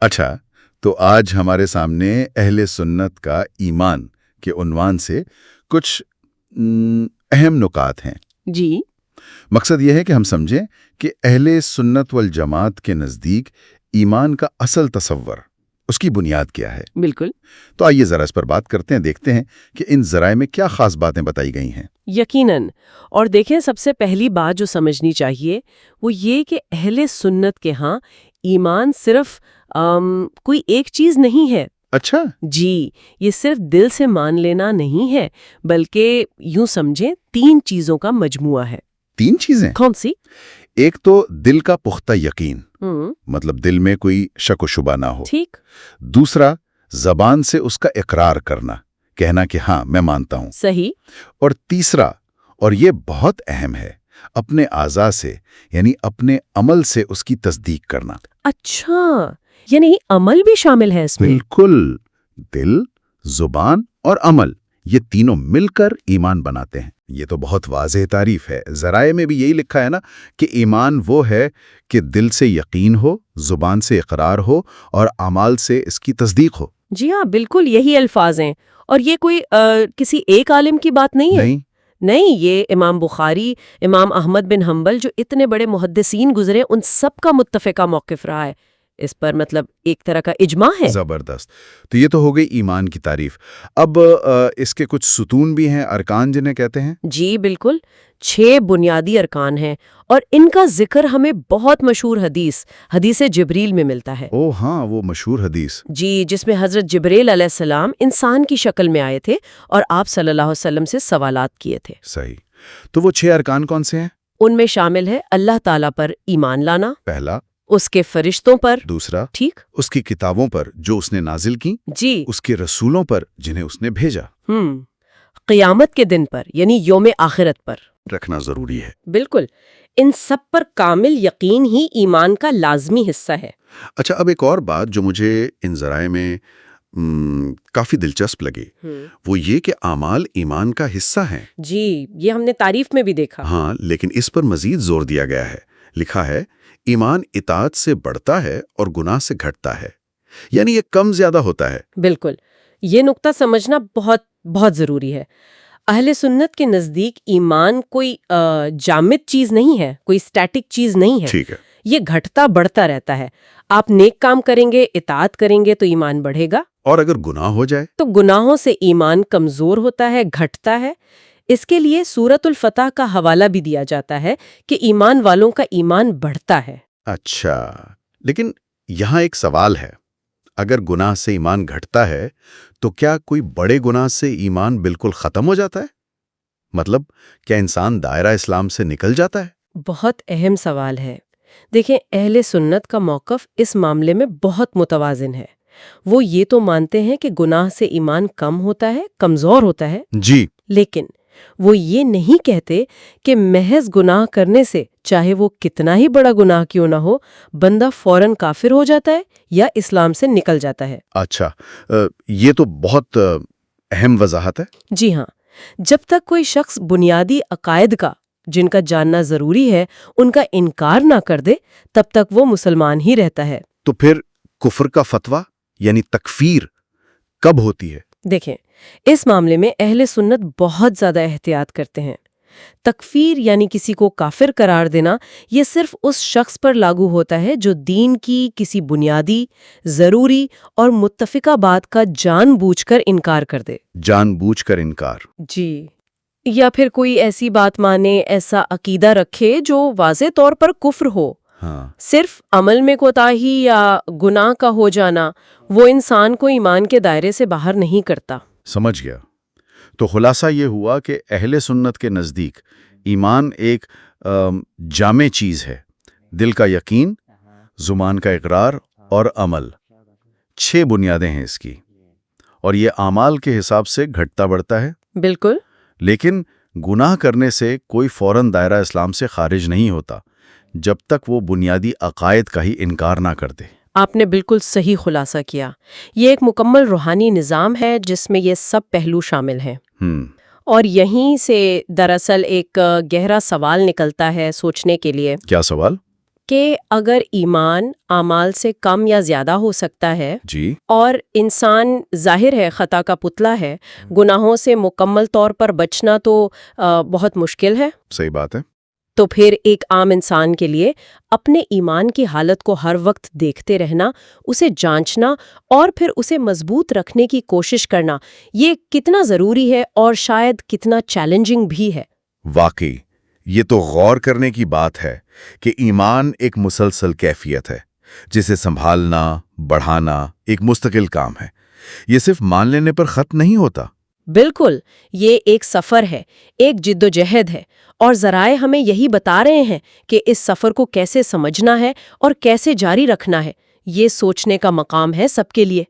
اچھا، تو آج ہمارے سامنے اہل سنت کا ایمان کے عنوان سے کچھ اہم نکات ہیں۔ جی مقصد یہ ہے کہ ہم سمجھیں کہ اہل سنت والجماعت کے نزدیک ایمان کا اصل تصور، اس کی بنیاد کیا ہے۔ بالکل، تو آئیے ذرا اس پر بات کرتے ہیں، دیکھتے ہیں کہ ان ذرائع میں کیا خاص باتیں بتائی گئی ہیں۔ یقیناً۔ اور دیکھیں، سب سے پہلی بات جو سمجھنی چاہیے وہ یہ کہ اہل سنت کے ہاں ایمان صرف کوئی ایک چیز نہیں ہے۔ اچھا، جی، یہ صرف دل سے مان لینا نہیں ہے، بلکہ یوں سمجھیں 3 چیزوں کا مجموعہ ہے۔ 3 چیزیں؟ کون سی؟ ایک تو دل کا پختہ یقین، ہم، مطلب دل میں کوئی شک و شبہ نہ ہو۔ ٹھیک، دوسرا، زبان سے اس کا اقرار کرنا، کہنا کہ ہاں میں مانتا ہوں۔ صحیح، اور تیسرا، اور یہ بہت اہم ہے، اپنے اعضاء سے یعنی اپنے عمل سے اس کی تصدیق کرنا۔ اچھا، یعنی عمل بھی شامل ہے اس میں؟ بالکل، دل، زبان اور عمل، یہ تینوں مل کر ایمان بناتے ہیں۔ یہ تو بہت واضح تعریف ہے، ذرائع میں بھی یہی لکھا ہے نا کہ ایمان وہ ہے کہ دل سے یقین ہو، زبان سے اقرار ہو اور اعمال سے اس کی تصدیق ہو۔ جی ہاں، بالکل یہی الفاظ ہیں، اور یہ کوئی کسی ایک عالم کی بات نہیں ہے۔ نہیں، یہ امام بخاری، امام احمد بن حنبل جو اتنے بڑے محدثین گزرے، ان سب کا متفقہ موقف رہا ہے اس پر، مطلب ایک طرح کا اجماع ہے۔ زبردست۔ تو یہ تو ہو گئی ایمان کی تعریف۔ اب اس کے کچھ ستون بھی ہیں، ارکان جنہیں کہتے ہیں۔ جی بالکل، 6 بنیادی ارکان ہیں، اور ان کا ذکر ہمیں بہت مشہور حدیث جبریل میں ملتا ہے۔ او ہاں، وہ مشہور حدیث۔ جی، جس میں حضرت جبریل علیہ السلام انسان کی شکل میں آئے تھے اور آپ صلی اللہ علیہ وسلم سے سوالات کیے تھے۔ صحیح۔ تو وہ 6 ارکان کون سے ہیں؟ ان میں شامل ہے اللہ تعالیٰ پر ایمان لانا، پہلا۔ اس کے فرشتوں پر، دوسرا، ٹھیک، اس کی کتابوں پر جو اس نے نازل کی، جی، اس کے رسولوں پر جنہیں اس نے بھیجا۔ قیامت کے دن پر یعنی یوم آخرت پر رکھنا ضروری ہے۔ بالکل، ان سب پر کامل یقین ہی ایمان کا لازمی حصہ ہے۔ اچھا، اب ایک اور بات جو مجھے ان ذرائع میں کافی دلچسپ لگی، وہ یہ کہ اعمال ایمان کا حصہ ہیں۔ جی، یہ ہم نے تعریف میں بھی دیکھا۔ ہاں، لیکن اس پر مزید زور دیا گیا ہے۔ لکھا ہے ایمان اطاعت سے بڑھتا ہے اور گناہ سے گھٹتا ہے، یعنی یہ کم زیادہ ہوتا ہے۔ بالکل، یہ نقطہ سمجھنا بہت بہت ضروری ہے۔ اہل سنت کے نزدیک ایمان کوئی جامد چیز نہیں ہے، کوئی اسٹیٹک چیز نہیں ہے۔ ٹھیک ہے۔ یہ گھٹتا بڑھتا رہتا ہے۔ آپ نیک کام کریں گے، اطاعت کریں گے تو ایمان بڑھے گا، اور اگر گناہ ہو جائے تو گناہوں سے ایمان کمزور ہوتا ہے، گھٹتا ہے۔ اس کے لیے سورۃ الفتح کا حوالہ بھی دیا جاتا ہے کہ ایمان والوں کا ایمان بڑھتا ہے۔ اچھا، لیکن یہاں ایک سوال ہے، اگر گناہ سے ایمان گھٹتا ہے تو کیا کوئی بڑے گناہ سے ایمان بالکل ختم ہو جاتا ہے؟ مطلب کیا انسان دائرہ اسلام سے نکل جاتا ہے؟ بہت اہم سوال ہے۔ دیکھیں، اہل سنت کا موقف اس معاملے میں بہت متوازن ہے۔ وہ یہ تو مانتے ہیں کہ گناہ سے ایمان کم ہوتا ہے، کمزور ہوتا ہے، جی، لیکن وہ یہ نہیں کہتے کہ محض گناہ کرنے سے، چاہے وہ کتنا ہی بڑا گناہ کیوں نہ ہو، بندہ فوراً کافر ہو جاتا ہے یا اسلام سے نکل جاتا ہے۔ اچھا، یہ تو بہت اہم وضاحت ہے۔ جی ہاں، جب تک کوئی شخص بنیادی عقائد کا، جن کا جاننا ضروری ہے، ان کا انکار نہ کر دے، تب تک وہ مسلمان ہی رہتا ہے۔ تو پھر کفر کا فتویٰ یعنی تکفیر کب ہوتی ہے؟ دیکھیں، اس معاملے میں اہل سنت بہت زیادہ احتیاط کرتے ہیں۔ تکفیر یعنی کسی کو کافر قرار دینا، یہ صرف اس شخص پر لاگو ہوتا ہے جو دین کی کسی بنیادی، ضروری اور متفقہ بات کا جان بوجھ کر انکار کر دے۔ جان بوجھ کر انکار؟ جی، یا پھر کوئی ایسی بات مانے، ایسا عقیدہ رکھے جو واضح طور پر کفر ہو۔ ہاں، صرف عمل میں کوتاہی یا گناہ کا ہو جانا وہ انسان کو ایمان کے دائرے سے باہر نہیں کرتا۔ سمجھ گیا۔ تو خلاصہ یہ ہوا کہ اہل سنت کے نزدیک ایمان ایک جامع چیز ہے، دل کا یقین، زبان کا اقرار اور عمل، 6 بنیادیں ہیں اس کی، اور یہ اعمال کے حساب سے گھٹتا بڑھتا ہے۔ بالکل، لیکن گناہ کرنے سے کوئی فوراً دائرہ اسلام سے خارج نہیں ہوتا جب تک وہ بنیادی عقائد کا ہی انکار نہ کر دے۔ آپ نے بالکل صحیح خلاصہ کیا۔ یہ ایک مکمل روحانی نظام ہے جس میں یہ سب پہلو شامل ہیں۔ اور یہیں سے دراصل ایک گہرا سوال نکلتا ہے سوچنے کے لیے۔ کیا سوال؟ کہ اگر ایمان اعمال سے کم یا زیادہ ہو سکتا ہے جی اور انسان ظاہر ہے خطا کا پتلا ہے، گناہوں سے مکمل طور پر بچنا تو بہت مشکل ہے، صحیح بات ہے۔ تو پھر ایک عام انسان کے لیے اپنے ایمان کی حالت کو ہر وقت دیکھتے رہنا، اسے جانچنا اور پھر اسے مضبوط رکھنے کی کوشش کرنا، یہ کتنا ضروری ہے اور شاید کتنا چیلنجنگ بھی ہے۔ واقعی یہ تو غور کرنے کی بات ہے کہ ایمان ایک مسلسل کیفیت ہے جسے سنبھالنا، بڑھانا ایک مستقل کام ہے۔ یہ صرف مان لینے پر ختم نہیں ہوتا۔ بالکل، یہ ایک سفر ہے، ایک جد و جہد ہے، اور ذرائع ہمیں یہی بتا رہے ہیں کہ اس سفر کو کیسے سمجھنا ہے اور کیسے جاری رکھنا ہے۔ یہ سوچنے کا مقام ہے سب کے لیے۔